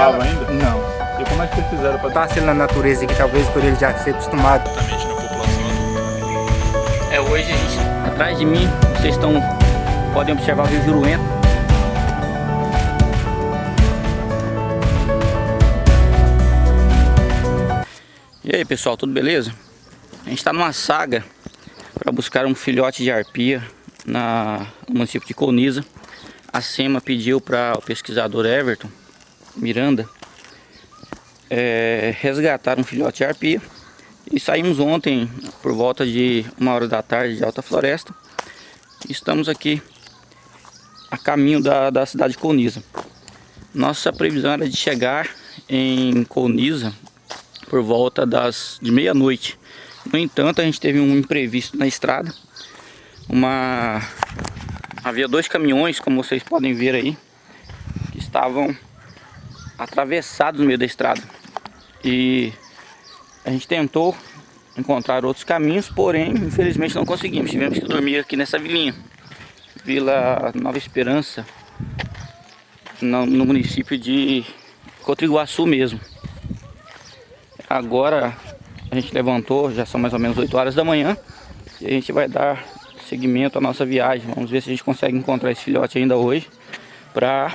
voava ainda? Não. E como é que vocês fizeram para Passa ele na natureza aqui, talvez por ele já ser acostumado. exatamente na população? Hoje, gente, atrás de mim, vocês podem observar o rio Juruento. E aí, pessoal, tudo beleza? A gente está numa saga para buscar um filhote de arpia no município de Colniza. A SEMA pediu para o pesquisador Everton Miranda resgatar um filhote de arpia. E saímos ontem por volta de 1h da tarde de Alta Floresta. Estamos aqui a caminho da cidade de Colniza. Nossa previsão era de chegar em Colniza por volta de meia-noite. No entanto, a gente teve um imprevisto na estrada. Havia 2 caminhões, como vocês podem ver aí, que estavam atravessados no meio da estrada. E a gente tentou encontrar outros caminhos, porém, infelizmente não conseguimos. Tivemos que dormir aqui nessa vilinha, Vila Nova Esperança, no município de Cotriguaçu mesmo. Agora a gente levantou, já são mais ou menos 8 horas da manhã, e a gente vai dar seguimento à nossa viagem. Vamos ver se a gente consegue encontrar esse filhote ainda hoje, para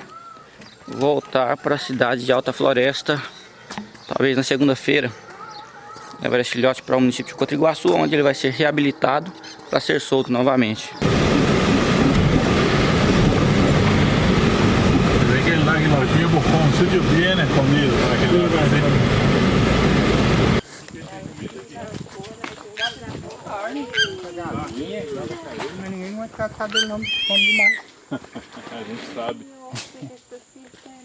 voltar para a cidade de Alta Floresta, talvez na segunda-feira. Levar esse filhote para o município de Cotriguaçu, onde ele vai ser reabilitado para ser solto novamente. Aquele lá que nós vimos com um sítio bem, né? Comido, Mas ninguém vai ficar sabendo o nome demais. A gente sabe.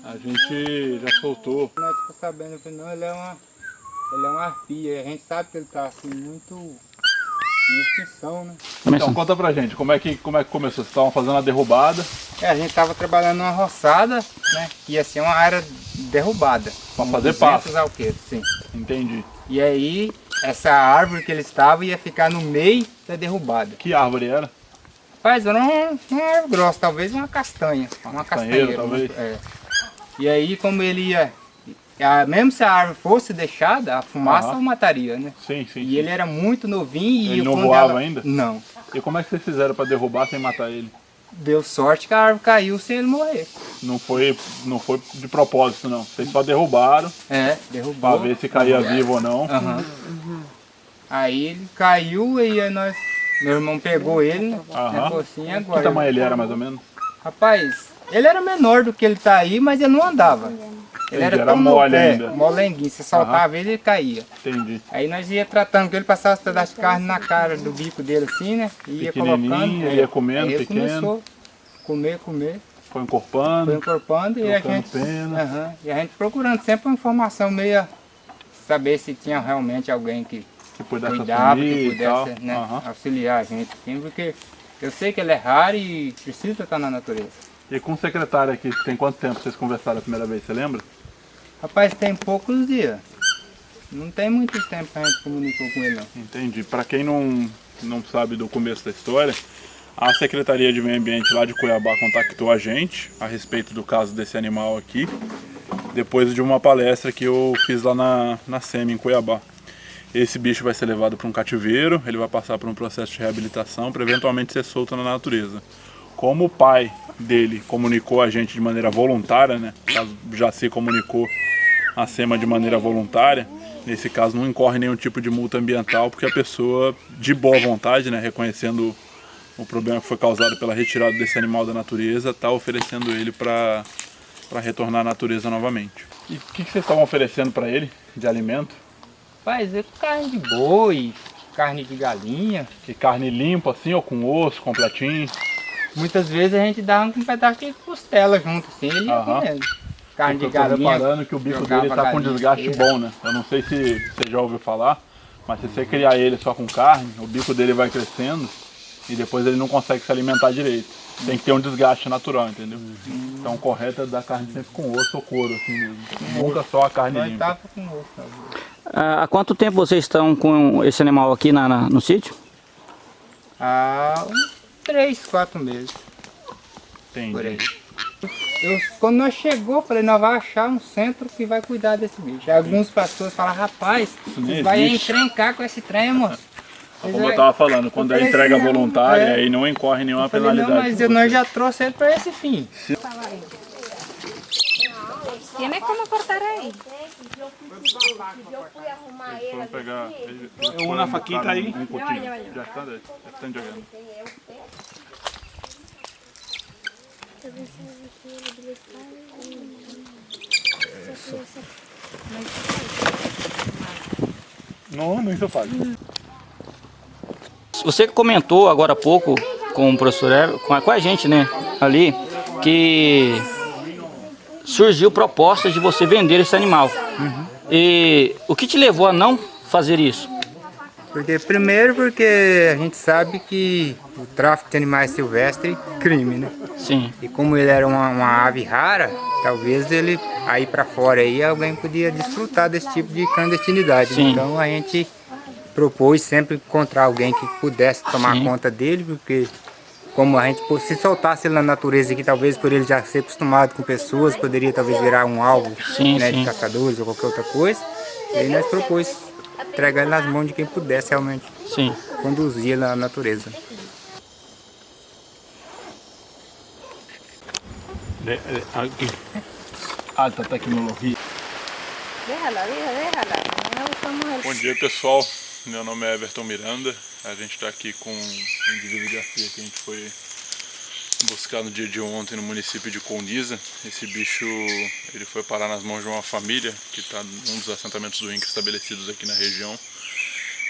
A gente já soltou. Nós ficamos sabendo que não, ele é uma arpia. A gente sabe que ele está assim, muito em extinção, né? Então conta pra gente, como é que começou? Vocês estavam fazendo a derrubada? A gente estava trabalhando numa roçada, né? Que ia ser uma área derrubada. Pra fazer pasto. Alqueires, sim. Entendi. E aí, essa árvore que ele estava ia ficar no meio da derrubada. Que árvore era? Rapaz, era uma árvore grossa, talvez uma castanha. Uma castanheira, talvez. E aí, como ele ia... mesmo se a árvore fosse deixada, a fumaça o mataria, né? Sim. E ele era muito novinho e... Ele não voava ainda? Não. E como é que vocês fizeram para derrubar sem matar ele? Deu sorte que a árvore caiu sem ele morrer. Não foi de propósito, não. Vocês só derrubaram. Derrubou. Para ver se caía vivo ou não. Aí ele caiu e aí meu irmão pegou ele, né? Falou assim, agora. Que tamanho ele era, mais ou menos? Rapaz, ele era menor do que ele tá aí, mas ele não andava. Ele era tão mole ainda. Molenguinho, você soltava ele e caía. Entendi. Aí nós ia tratando com ele, passava os pedaços de carne na cara do bico dele assim, né? E ia colocando. Ia comendo, aí ele pequeno. começou a comer. Foi encorpando. E a gente, e a gente procurando sempre uma informação meio, saber se tinha realmente alguém que pudesse cuidava, assumir que pudesse auxiliar a gente, assim, porque eu sei que ele é raro e precisa estar na natureza. E com o secretário aqui, tem quanto tempo vocês conversaram a primeira vez, você lembra? Rapaz, tem poucos dias. Não tem muito tempo que a gente comunicou com ele, não. Entendi. Para quem não sabe do começo da história, a Secretaria de Meio Ambiente lá de Cuiabá contactou a gente a respeito do caso desse animal aqui, depois de uma palestra que eu fiz lá na SEMA em Cuiabá. Esse bicho vai ser levado para um cativeiro, ele vai passar por um processo de reabilitação para eventualmente ser solto na natureza. Como o pai dele comunicou a gente de maneira voluntária, né? Caso já se comunicou a SEMA de maneira voluntária, nesse caso não incorre nenhum tipo de multa ambiental, porque a pessoa, de boa vontade, né, reconhecendo o problema que foi causado pela retirada desse animal da natureza, está oferecendo ele para retornar à natureza novamente. E o que vocês estavam oferecendo para ele de alimento? Rapaz, carne de boi, carne de galinha. Que carne limpa assim, ou com osso, completinho? Muitas vezes a gente dá um pedaço de costela junto, assim, ele ia comendo. Carne de galinha. Eu tô reparando que o bico dele tá com desgaste bom, né? Eu não sei se você já ouviu falar, mas se você criar ele só com carne, o bico dele vai crescendo e depois ele não consegue se alimentar direito. Tem que ter um desgaste natural, entendeu? Então o correto é dar carne sempre com osso ou couro, assim mesmo. Nunca só a carne limpa. Com osso, Há quanto tempo vocês estão com esse animal aqui no sítio? Há uns 3, 4 meses. Entendi. Por aí. Quando nós chegou, eu falei, nós vamos achar um centro que vai cuidar desse bicho. Aí alguns pastores falaram, rapaz, vai encrencar com esse trem, moço. Como eu estava falando, quando é entrega voluntária, aí não incorre nenhuma penalidade. Não, mas nós já trouxemos ele para esse fim. Tiene como cortar aí? Vamos pegar. Uma faquita aí. Um pouquinho. Já está jogando. Não, isso faz. Você comentou agora há pouco com o professor Everton, com a gente, né, ali, que surgiu proposta de você vender esse animal. E o que te levou a não fazer isso? Primeiro porque a gente sabe que o tráfico de animais silvestres é crime, né? Sim. E como ele era uma ave rara, talvez ele aí para fora aí alguém podia desfrutar desse tipo de clandestinidade. Sim. Então a gente propôs sempre encontrar alguém que pudesse tomar conta dele, porque como a gente se soltasse ele na natureza aqui, talvez por ele já ser acostumado com pessoas, poderia talvez virar um alvo, né, de caçadores ou qualquer outra coisa. E aí nós propôs entregar ele nas mãos de quem pudesse realmente conduzir na natureza. Aqui. Alta tecnologia. Déjala. No buscamos el... Bom dia, pessoal. Meu nome é Everton Miranda. A gente está aqui com um indivíduo de arpia que a gente foi buscar no dia de ontem no município de Colniza. Esse bicho ele foi parar nas mãos de uma família que está num dos assentamentos do INCRA estabelecidos aqui na região.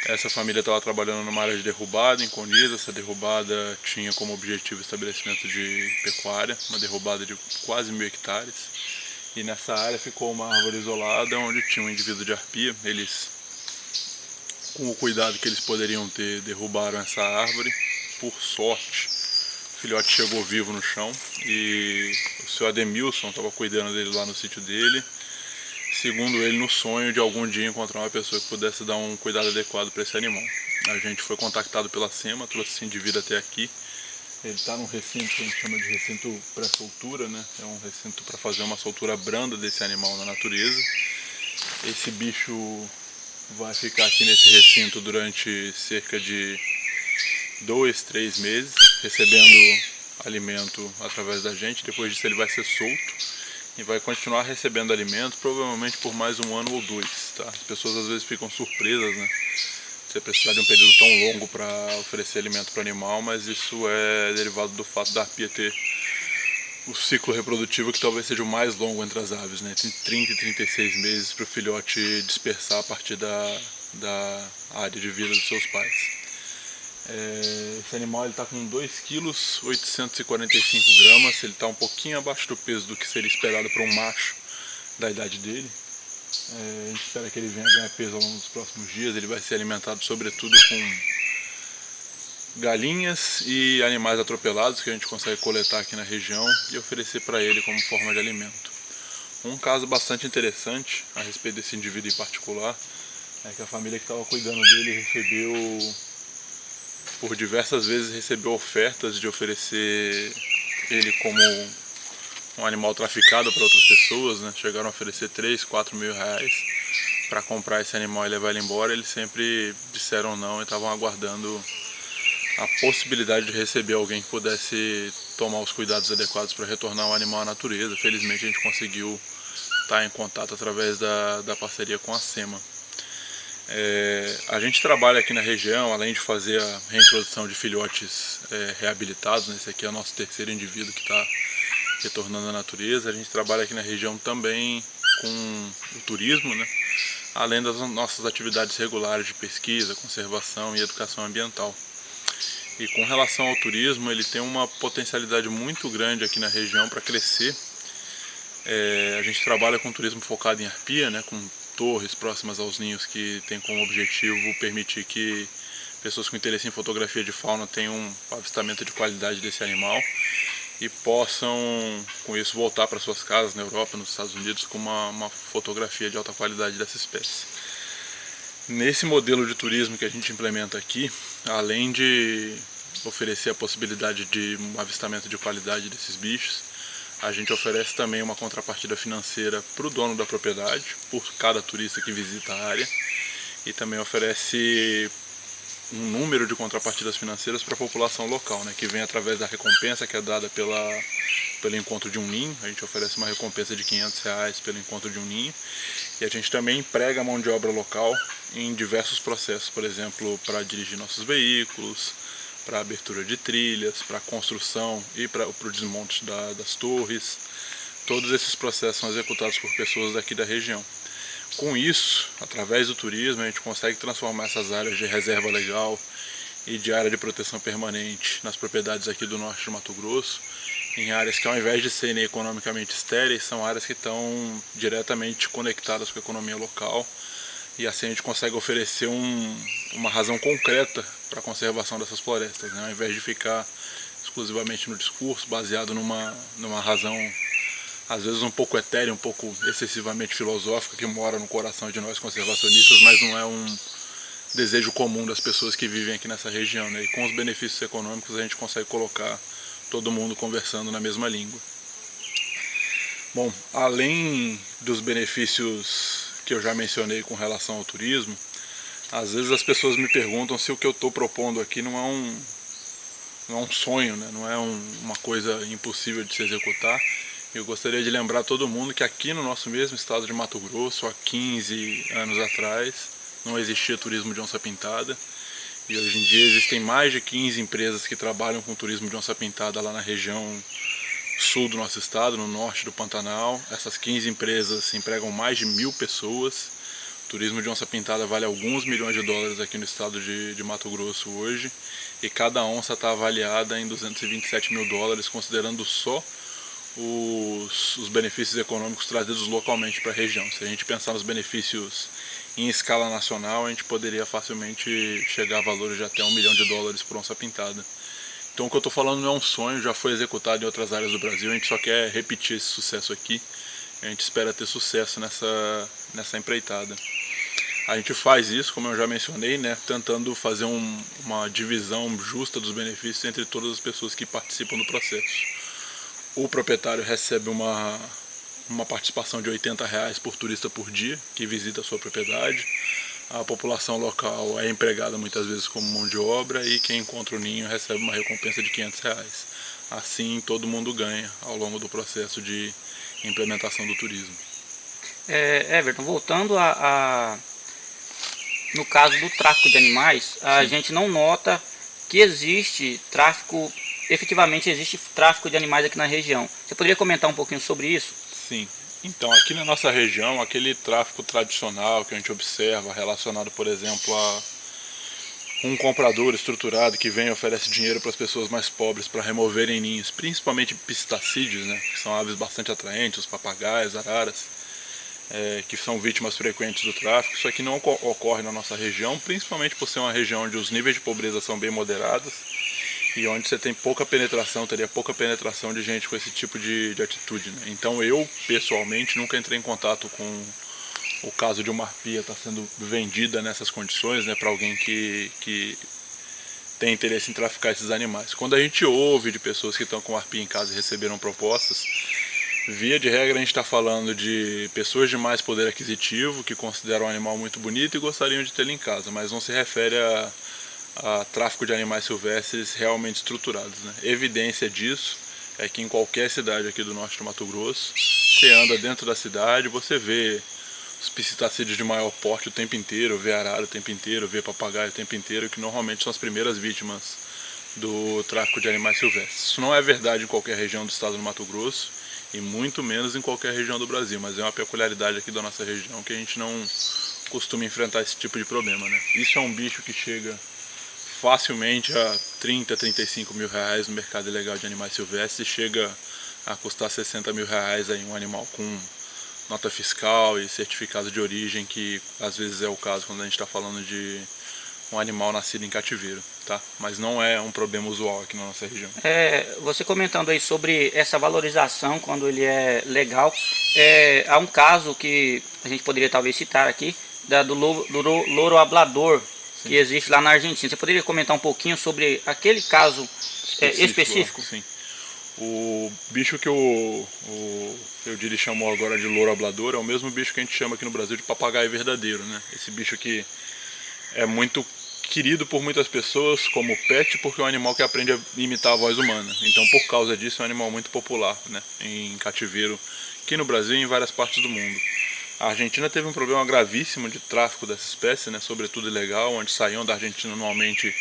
Essa família estava trabalhando numa área de derrubada em Colniza. Essa derrubada tinha como objetivo o estabelecimento de pecuária, uma derrubada de quase 1000 hectares. E nessa área ficou uma árvore isolada onde tinha um indivíduo de arpia. Eles, com o cuidado que eles poderiam ter, derrubaram essa árvore. Por sorte, o filhote chegou vivo no chão e o senhor Ademilson estava cuidando dele lá no sítio dele. Segundo ele, no sonho de algum dia encontrar uma pessoa que pudesse dar um cuidado adequado para esse animal. A gente foi contactado pela SEMA, trouxe esse indivíduo até aqui. Ele está num recinto que a gente chama de recinto pré-soltura, né? É um recinto para fazer uma soltura branda desse animal na natureza. Esse bicho vai ficar aqui nesse recinto durante cerca de 2, 3 meses, recebendo alimento através da gente. Depois disso ele vai ser solto e vai continuar recebendo alimento, provavelmente por mais 1 ano ou 2, tá? As pessoas às vezes ficam surpresas, né? Você precisar de um período tão longo para oferecer alimento para o animal, mas isso é derivado do fato da arpia ter o ciclo reprodutivo que talvez seja o mais longo entre as aves, né? Tem 30 e 36 meses para o filhote dispersar a partir da área de vida dos seus pais. Esse animal está com 2 kg, 845 gramas, ele está um pouquinho abaixo do peso do que seria esperado para um macho da idade dele. A gente espera que ele venha ganhar peso ao longo dos próximos dias. Ele vai ser alimentado sobretudo com galinhas e animais atropelados que a gente consegue coletar aqui na região e oferecer para ele como forma de alimento. Um caso bastante interessante a respeito desse indivíduo em particular é que a família que estava cuidando dele por diversas vezes recebeu ofertas de oferecer ele como um animal traficado para outras pessoas, né? Chegaram a oferecer 3, 4 mil reais para comprar esse animal e levar ele embora. Eles sempre disseram não e estavam aguardando a possibilidade de receber alguém que pudesse tomar os cuidados adequados para retornar o animal à natureza. Felizmente a gente conseguiu estar em contato através da parceria com a SEMA. A gente trabalha aqui na região, além de fazer a reintrodução de filhotes reabilitados, né? Esse aqui é o nosso 3º indivíduo que está retornando à natureza. A gente trabalha aqui na região também com o turismo, né? Além das nossas atividades regulares de pesquisa, conservação e educação ambiental. E com relação ao turismo, ele tem uma potencialidade muito grande aqui na região para crescer. A gente trabalha com turismo focado em arpia, né? Com torres próximas aos ninhos que tem como objetivo permitir que pessoas com interesse em fotografia de fauna tenham um avistamento de qualidade desse animal e possam, com isso, voltar para suas casas na Europa, nos Estados Unidos, com uma fotografia de alta qualidade dessa espécie. Nesse modelo de turismo que a gente implementa aqui, além de oferecer a possibilidade de um avistamento de qualidade desses bichos, a gente oferece também uma contrapartida financeira para o dono da propriedade, por cada turista que visita a área, e também oferece um número de contrapartidas financeiras para a população local, né, que vem através da recompensa que é dada pelo encontro de um ninho. A gente oferece uma recompensa de R$ 500 pelo encontro de um ninho, e a gente também emprega a mão de obra local em diversos processos, por exemplo, para dirigir nossos veículos, para abertura de trilhas, para construção e para o desmonte das torres. Todos esses processos são executados por pessoas daqui da região. Com isso, através do turismo, a gente consegue transformar essas áreas de reserva legal e de área de proteção permanente nas propriedades aqui do norte de Mato Grosso, em áreas que, ao invés de serem economicamente estéreis, são áreas que estão diretamente conectadas com a economia local, e assim a gente consegue oferecer uma razão concreta para a conservação dessas florestas, né? Ao invés de ficar exclusivamente no discurso, baseado numa razão às vezes um pouco etérea, um pouco excessivamente filosófica, que mora no coração de nós conservacionistas, mas não é um desejo comum das pessoas que vivem aqui nessa região, né? E com os benefícios econômicos a gente consegue colocar todo mundo conversando na mesma língua. Bom, além dos benefícios que eu já mencionei com relação ao turismo, às vezes as pessoas me perguntam se o que eu estou propondo aqui não é um sonho, né? Não é uma coisa impossível de se executar. Eu gostaria de lembrar todo mundo que aqui no nosso mesmo estado de Mato Grosso, há 15 anos atrás, não existia turismo de onça-pintada. E hoje em dia existem mais de 15 empresas que trabalham com turismo de onça-pintada lá na região sul do nosso estado, no norte do Pantanal. Essas 15 empresas empregam mais de 1.000 pessoas. O turismo de onça-pintada vale alguns milhões de dólares aqui no estado de Mato Grosso hoje. E cada onça está avaliada em 227 mil dólares, considerando só os benefícios econômicos trazidos localmente para a região. Se a gente pensar nos benefícios em escala nacional, a gente poderia facilmente chegar a valores de até $1 milhão por onça pintada. Então o que eu estou falando não é um sonho, já foi executado em outras áreas do Brasil, a gente só quer repetir esse sucesso aqui. A gente espera ter sucesso nessa empreitada. A gente faz isso, como eu já mencionei, né, tentando fazer uma divisão justa dos benefícios entre todas as pessoas que participam do processo. O proprietário recebe uma participação de R$ 80 por turista por dia que visita a sua propriedade. A população local é empregada muitas vezes como mão de obra, e quem encontra o ninho recebe uma recompensa de R$ 500. Assim todo mundo ganha ao longo do processo de implementação do turismo. Everton, voltando no caso do tráfico de animais, a gente não nota que efetivamente existe tráfico de animais aqui na região. Você poderia comentar um pouquinho sobre isso? Sim. Então, aqui na nossa região, aquele tráfico tradicional que a gente observa, relacionado, por exemplo, a um comprador estruturado que vem e oferece dinheiro para as pessoas mais pobres para removerem ninhos, principalmente pistacídeos, né, que são aves bastante atraentes, os papagaios, araras, que são vítimas frequentes do tráfico. Isso aqui não ocorre na nossa região, principalmente por ser uma região onde os níveis de pobreza são bem moderados e onde você tem teria pouca penetração de gente com esse tipo de atitude, né? Então eu, pessoalmente, nunca entrei em contato com o caso de uma arpia estar sendo vendida nessas condições, né, para alguém que tem interesse em traficar esses animais. Quando a gente ouve de pessoas que estão com arpia em casa e receberam propostas, via de regra a gente está falando de pessoas de mais poder aquisitivo, que consideram o animal muito bonito e gostariam de tê-lo em casa, mas não se refere a tráfico de animais silvestres realmente estruturados, né? Evidência disso é que em qualquer cidade aqui do norte do Mato Grosso, você anda dentro da cidade, você vê os psitacídeos de maior porte o tempo inteiro, vê arara o tempo inteiro, vê papagaio o tempo inteiro, que normalmente são as primeiras vítimas do tráfico de animais silvestres. Isso não é verdade em qualquer região do estado do Mato Grosso, e muito menos em qualquer região do Brasil, mas é uma peculiaridade aqui da nossa região que a gente não costuma enfrentar esse tipo de problema, né? Isso é um bicho que chega facilmente a 30, 35 mil reais no mercado ilegal de animais silvestres, e chega a custar 60 mil reais aí um animal com nota fiscal e certificado de origem, que às vezes é o caso quando a gente está falando de um animal nascido em cativeiro, tá? Mas não é um problema usual aqui na nossa região. Você comentando aí sobre essa valorização quando ele é legal, há um caso que a gente poderia talvez citar aqui, do louro hablador, que existe lá na Argentina. Você poderia comentar um pouquinho sobre aquele caso específico? Sim. O bicho que o Eudiri chamou agora de louro hablador é o mesmo bicho que a gente chama aqui no Brasil de papagaio verdadeiro, né? Esse bicho que é muito querido por muitas pessoas como pet, porque é um animal que aprende a imitar a voz humana. Então, por causa disso, é um animal muito popular, né? Em cativeiro aqui no Brasil e em várias partes do mundo. A Argentina teve um problema gravíssimo de tráfico dessa espécie, né? Sobretudo ilegal, onde saíam da Argentina anualmente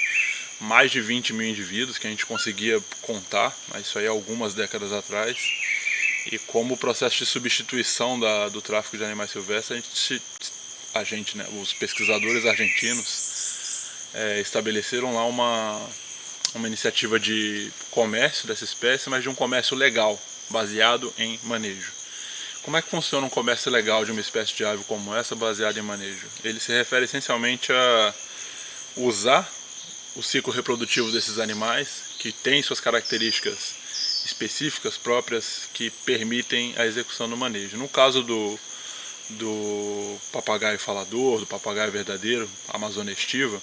mais de 20 mil indivíduos que a gente conseguia contar, mas isso aí algumas décadas atrás. E como o processo de substituição do tráfico de animais silvestres, né, os pesquisadores argentinos estabeleceram lá uma iniciativa de comércio dessa espécie, mas de um comércio legal, baseado em manejo. Como é que funciona um comércio legal de uma espécie de ave como essa, baseada em manejo? Ele se refere essencialmente a usar o ciclo reprodutivo desses animais, que tem suas características específicas próprias que permitem a execução do manejo. No caso do papagaio falador, do papagaio verdadeiro, Amazônia estiva,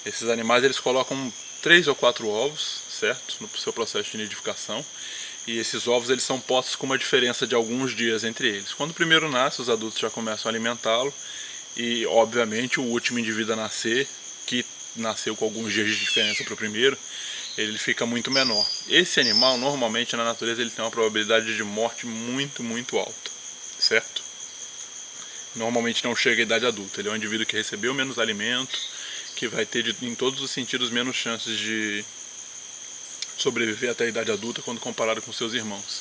esses animais eles colocam 3 ou 4 ovos, certo? No seu processo de nidificação. E esses ovos eles são postos com uma diferença de alguns dias entre eles. Quando o primeiro nasce, os adultos já começam a alimentá-lo e, obviamente, o último indivíduo a nascer, que nasceu com alguns dias de diferença para o primeiro, ele fica muito menor. Esse animal, normalmente, na natureza, ele tem uma probabilidade de morte muito, muito alta, certo? Normalmente não chega à idade adulta. Ele é um indivíduo que recebeu menos alimento, que vai ter, em todos os sentidos, menos chances de sobreviver até a idade adulta quando comparado com seus irmãos.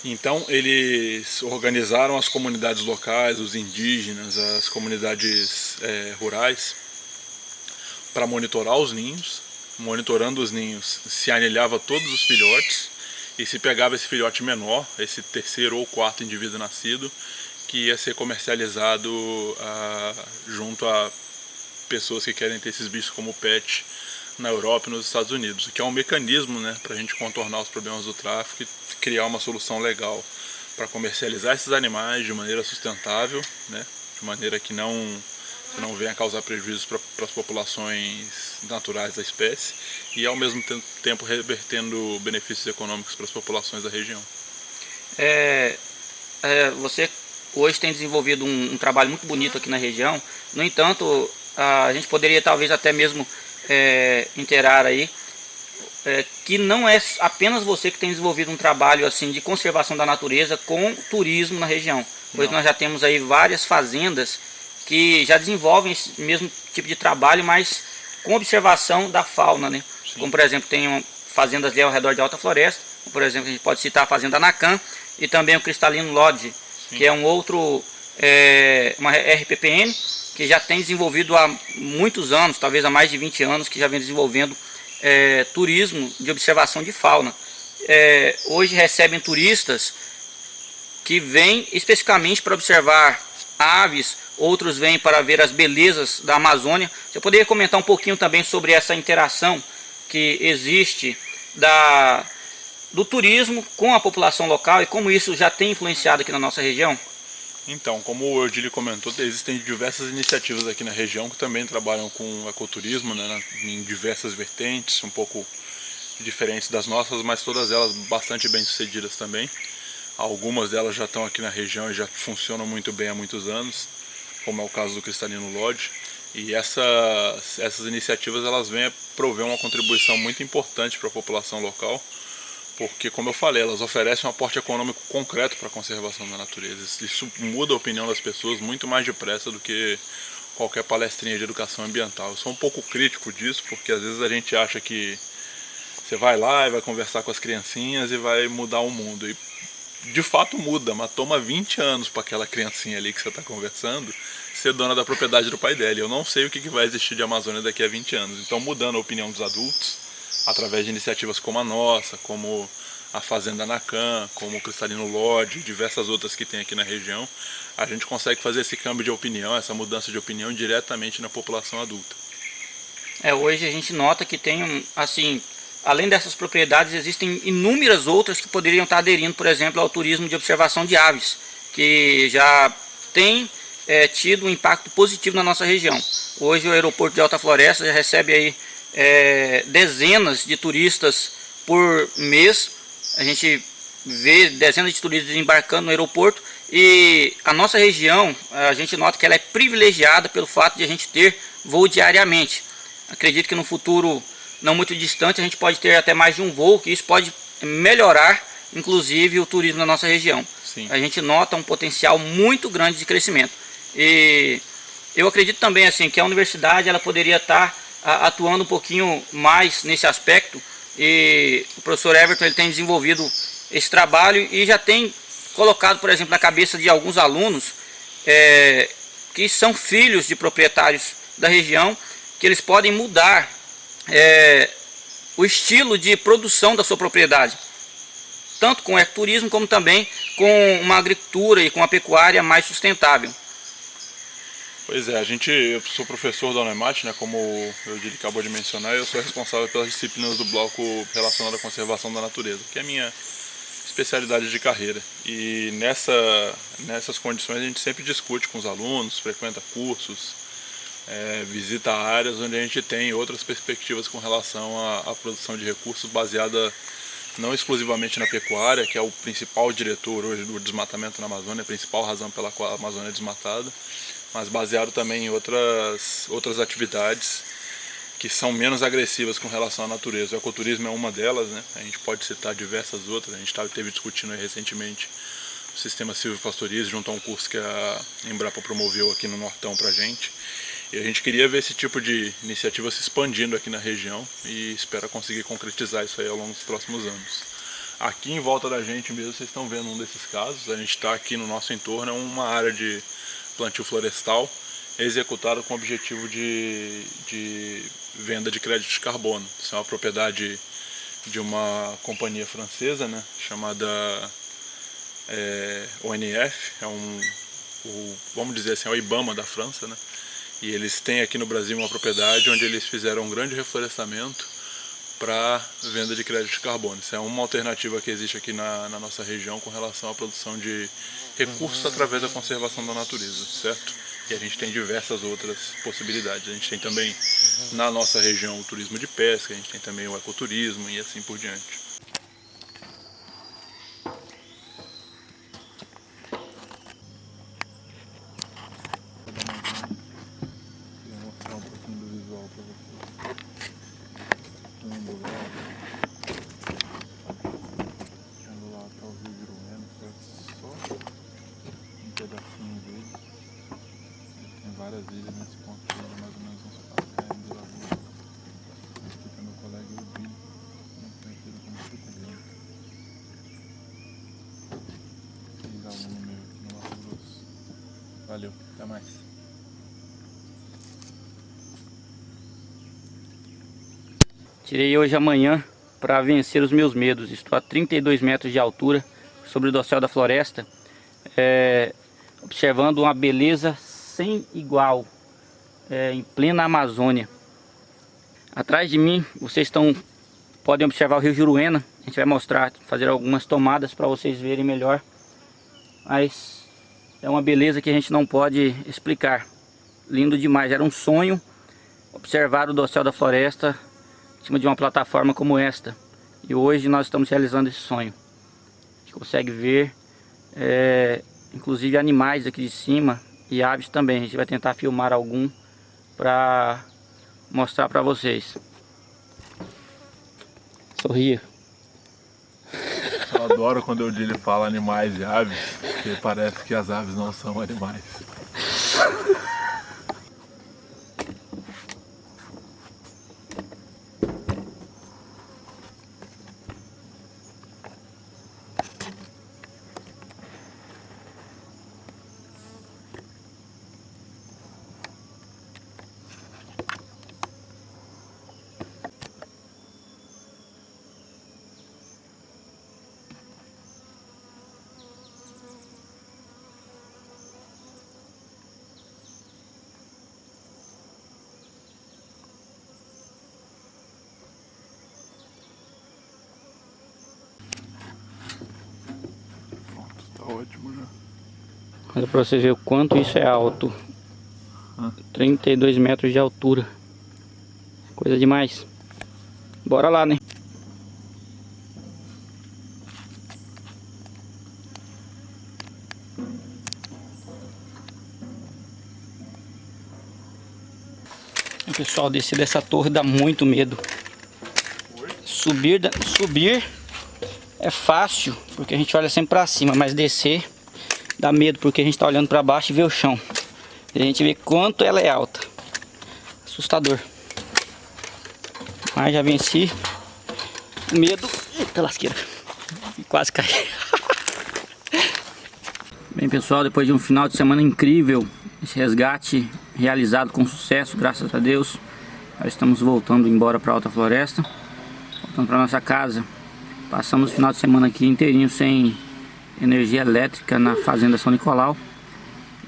Então eles organizaram as comunidades locais, os indígenas, as comunidades rurais para monitorar os ninhos. Monitorando os ninhos, se anilhava todos os filhotes e se pegava esse filhote menor, esse terceiro ou quarto indivíduo nascido, que ia ser comercializado junto a pessoas que querem ter esses bichos como pet na Europa e nos Estados Unidos, o que é um mecanismo, né, para a gente contornar os problemas do tráfico e criar uma solução legal para comercializar esses animais de maneira sustentável, né, de maneira que não venha causar prejuízos para as populações naturais da espécie e ao mesmo tempo revertendo benefícios econômicos para as populações da região. Você hoje tem desenvolvido um trabalho muito bonito aqui na região. No entanto, a gente poderia talvez até mesmo inteirar aí que não é apenas você que tem desenvolvido um trabalho assim de conservação da natureza com turismo na região, pois nós já temos aí várias fazendas que já desenvolvem esse mesmo tipo de trabalho, mas com observação da fauna, né? Como por exemplo tem fazendas ali ao redor de Alta Floresta, por exemplo a gente pode citar a fazenda Nacan e também o Cristalino Lodge, que é um outro uma RPPN que já tem desenvolvido há muitos anos, talvez há mais de 20 anos, que já vem desenvolvendo turismo de observação de fauna. Hoje recebem turistas que vêm especificamente para observar aves, outros vêm para ver as belezas da Amazônia. Você poderia comentar um pouquinho também sobre essa interação que existe do turismo com a população local e como isso já tem influenciado aqui na nossa região? Então, como o Eudiri comentou, existem diversas iniciativas aqui na região que também trabalham com ecoturismo, né, em diversas vertentes, um pouco diferentes das nossas, mas todas elas bastante bem sucedidas também. Algumas delas já estão aqui na região e já funcionam muito bem há muitos anos, como é o caso do Cristalino Lodge. E essas iniciativas elas vêm a prover uma contribuição muito importante para a população local, porque, como eu falei, elas oferecem um aporte econômico concreto para a conservação da natureza. Isso muda a opinião das pessoas muito mais depressa do que qualquer palestrinha de educação ambiental. Eu sou um pouco crítico disso, porque às vezes a gente acha que você vai lá e vai conversar com as criancinhas e vai mudar o mundo. E de fato muda, mas toma 20 anos para aquela criancinha ali que você está conversando ser dona da propriedade do pai dela. Eu não sei o que vai existir de Amazônia daqui a 20 anos. Então, mudando a opinião dos adultos, através de iniciativas como a nossa, como a Fazenda Nacan, como o Cristalino Lodge e diversas outras que tem aqui na região, a gente consegue fazer esse câmbio de opinião, essa mudança de opinião diretamente na população adulta. Hoje a gente nota que tem, assim, além dessas propriedades, existem inúmeras outras que poderiam estar aderindo, por exemplo, ao turismo de observação de aves, que já tem tido um impacto positivo na nossa região. Hoje o aeroporto de Alta Floresta já recebe aí dezenas de turistas por mês a gente vê dezenas de turistas desembarcando no aeroporto, e a nossa região, a gente nota que ela é privilegiada pelo fato de a gente ter voo diariamente. Acredito que no futuro não muito distante a gente pode ter até mais de um voo, que isso pode melhorar inclusive o turismo na nossa região. Sim. A gente nota um potencial muito grande de crescimento. E eu acredito também assim que a universidade ela poderia estar atuando um pouquinho mais nesse aspecto, e o professor Everton ele tem desenvolvido esse trabalho e já tem colocado, por exemplo, na cabeça de alguns alunos que são filhos de proprietários da região, que eles podem mudar o estilo de produção da sua propriedade, tanto com o ecoturismo como também com uma agricultura e com uma pecuária mais sustentável. Pois é, eu sou professor da Unemat, né, como o Eudílio acabou de mencionar, eu sou responsável pelas disciplinas do bloco relacionado à conservação da natureza, que é a minha especialidade de carreira. E nessas condições a gente sempre discute com os alunos, frequenta cursos, visita áreas onde a gente tem outras perspectivas com relação à produção de recursos baseada não exclusivamente na pecuária, que é o principal diretor hoje do desmatamento na Amazônia, a principal razão pela qual a Amazônia é desmatada, mas baseado também em outras atividades que são menos agressivas com relação à natureza. O ecoturismo é uma delas, né? A gente pode citar diversas outras. A gente esteve discutindo aí recentemente o sistema silvopastoril junto a um curso que a Embrapa promoveu aqui no Nortão pra gente. E a gente queria ver esse tipo de iniciativa se expandindo aqui na região e espera conseguir concretizar isso aí ao longo dos próximos anos. Aqui em volta da gente mesmo, vocês estão vendo um desses casos. A gente está aqui no nosso entorno, é uma área de plantio florestal executado com o objetivo de venda de crédito de carbono. Isso é uma propriedade de uma companhia francesa, né, chamada ONF, vamos dizer assim, é o IBAMA da França, né? E eles têm aqui no Brasil uma propriedade onde eles fizeram um grande reflorestamento para venda de crédito de carbono. Isso é uma alternativa que existe aqui na nossa região com relação à produção de recursos através da conservação da natureza, certo? E a gente tem diversas outras possibilidades. A gente tem também na nossa região o turismo de pesca, a gente tem também o ecoturismo e assim por diante. Várias ilhas nesse ponto, mais ou menos uns 4 km de lagoa. Aqui tem meu colega Eudílio, muito conhecido como Chico Grande. Ex-aluno meu aqui no Mato Grosso. Valeu, até mais. Tirei hoje a manhã para vencer os meus medos. Estou a 32 metros de altura sobre o dossel da floresta, observando uma beleza sem igual, em plena Amazônia. Atrás de mim vocês podem observar o rio Juruena. A gente vai mostrar, fazer algumas tomadas para vocês verem melhor, mas é uma beleza que a gente não pode explicar. Lindo demais, era um sonho observar o dossel da floresta em cima de uma plataforma como esta, e hoje nós estamos realizando esse sonho. A gente consegue ver inclusive animais aqui de cima e aves também. A gente vai tentar filmar algum para mostrar para vocês. Sorria. Eu adoro quando o Eudílio fala animais e aves, porque parece que as aves não são animais. Ótimo já. Olha para você ver o quanto isso é alto. 32 metros de altura. Coisa demais. Bora lá, né? Pessoal, descer dessa torre dá muito medo. Subir é fácil, porque a gente olha sempre pra cima, mas descer dá medo, porque a gente tá olhando pra baixo e vê o chão. E a gente vê quanto ela é alta. Assustador. Mas já venci o medo. Eita lasqueira. Quase caí. Bem, pessoal, depois de um final de semana incrível, esse resgate realizado com sucesso, graças a Deus, nós estamos voltando embora para Alta Floresta, voltando para nossa casa. Passamos o final de semana aqui inteirinho sem energia elétrica na fazenda São Nicolau.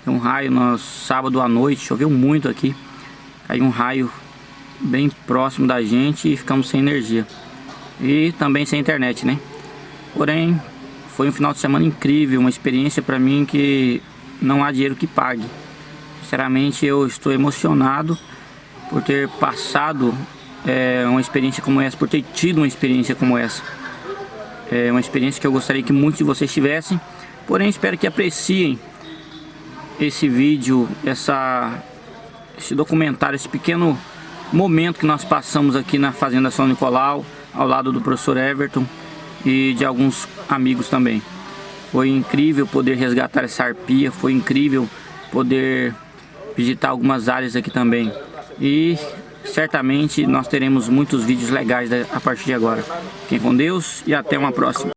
Deu um raio no sábado à noite, choveu muito aqui, caiu um raio bem próximo da gente e ficamos sem energia e também sem internet, né? Porém, foi um final de semana incrível, uma experiência para mim que não há dinheiro que pague. Sinceramente, eu estou emocionado por ter passado uma experiência como essa, por ter tido uma experiência como essa. É uma experiência que eu gostaria que muitos de vocês tivessem, porém espero que apreciem esse vídeo, esse documentário, esse pequeno momento que nós passamos aqui na Fazenda São Nicolau, ao lado do professor Everton e de alguns amigos também. Foi incrível poder resgatar essa arpia, foi incrível poder visitar algumas áreas aqui também. E certamente nós teremos muitos vídeos legais a partir de agora. Fiquem com Deus e até uma próxima.